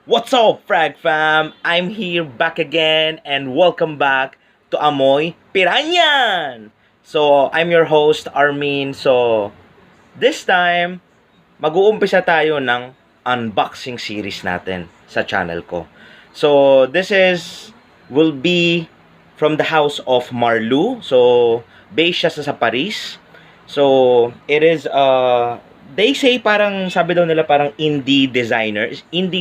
What's up, Frag Fam? I'm here back again and welcome back to Amoy Piranian! So, I'm your host, Armin. So, this time, mag-uumpisa tayo ng unboxing series natin sa channel ko. So, will be from the house of Marlou. So, based siya sa Paris. So, it is they say parang sabi daw nila parang indie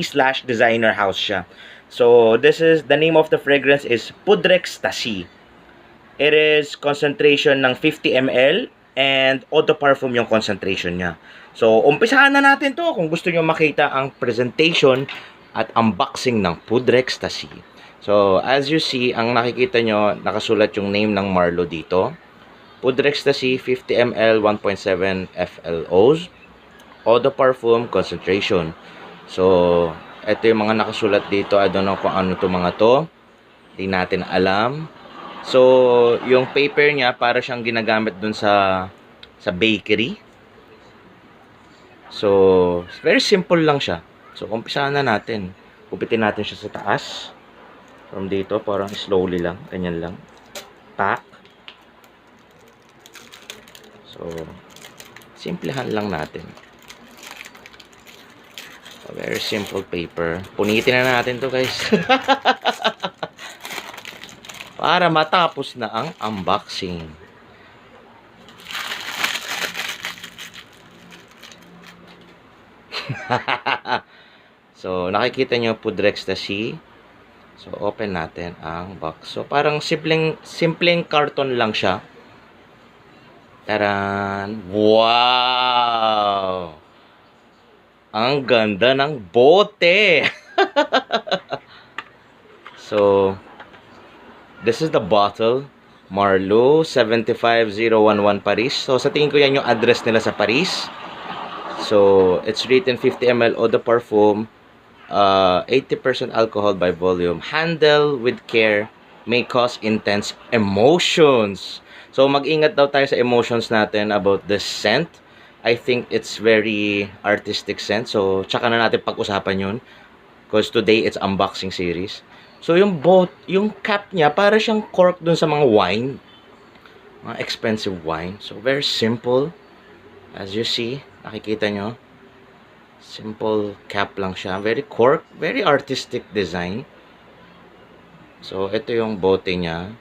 slash designer house siya. So, the name of the fragrance is Poudrextase. It is concentration ng 50 ml and eau de parfum yung concentration niya. So, umpisahan na natin to kung gusto niyo makita ang presentation at unboxing ng Poudrextase. So, as you see, ang nakikita nyo, nakasulat yung name ng Marlou dito. Poudrextase 50 ml 1.7 FLOs. Eau de parfum concentration. So, ito yung mga nakasulat dito. I don't know kung ano to mga to. Hindi natin alam. So, yung paper niya para siyang ginagamit dun sa bakery. So, very simple lang siya. So, umpisahan na natin. Kupitin natin siya sa taas. From dito, parang slowly lang. Ganyan lang. Pack. So, simplihan lang natin. A very simple paper. Punitin na natin to, guys. Para matapos na ang unboxing. So, nakikita nyo Poudrextase. So, open natin ang box. So, parang simpleng karton lang siya. Taran! Wow! Ang ganda ng bote! So, this is the bottle. Marlou, 75011 Paris. So, sa tingin ko yan yung address nila sa Paris. So, it's written 50 ml eau de parfum, 80% alcohol by volume. Handle with care may cause intense emotions. So, mag-ingat daw tayo sa emotions natin about the scent. I think it's very artistic scent. So, tsaka na natin pag-usapan yun. Because today, it's unboxing series. So, yung cap niya, para siyang cork dun sa mga wine. Mga expensive wine. So, very simple. As you see, nakikita nyo. Simple cap lang siya. Very cork. Very artistic design. So, ito yung bote niya.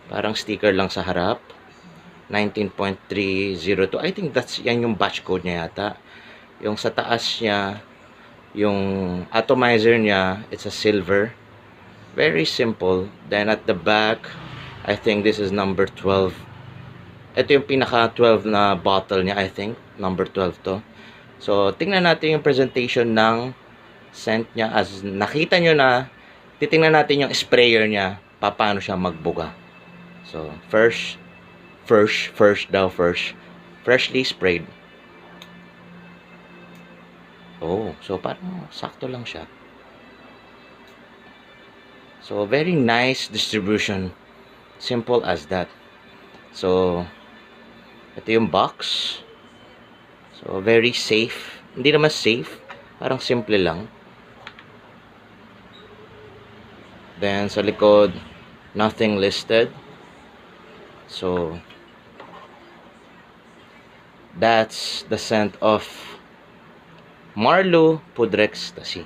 Parang sticker lang sa harap. 19.302. I think yan yung batch code niya yata. Yung sa taas niya, yung atomizer niya, it's a silver. Very simple. Then at the back, I think this is number 12. Ito yung pinaka 12 na bottle niya, I think. Number 12 to. So, tingnan natin yung presentation ng scent niya. As nakita nyo na, titingnan natin yung sprayer niya, paano siya magbuga. So, first, freshly sprayed. Oh, so parang sakto lang siya. So, very nice distribution. Simple as that. So, ito yung box. So, very safe. Hindi naman safe. Parang simple lang. Then, sa likod, nothing listed. So, that's the scent of Marlou Poudrextase.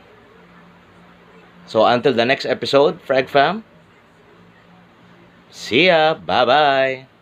So, until the next episode, Frag Fam, see ya! Bye-bye!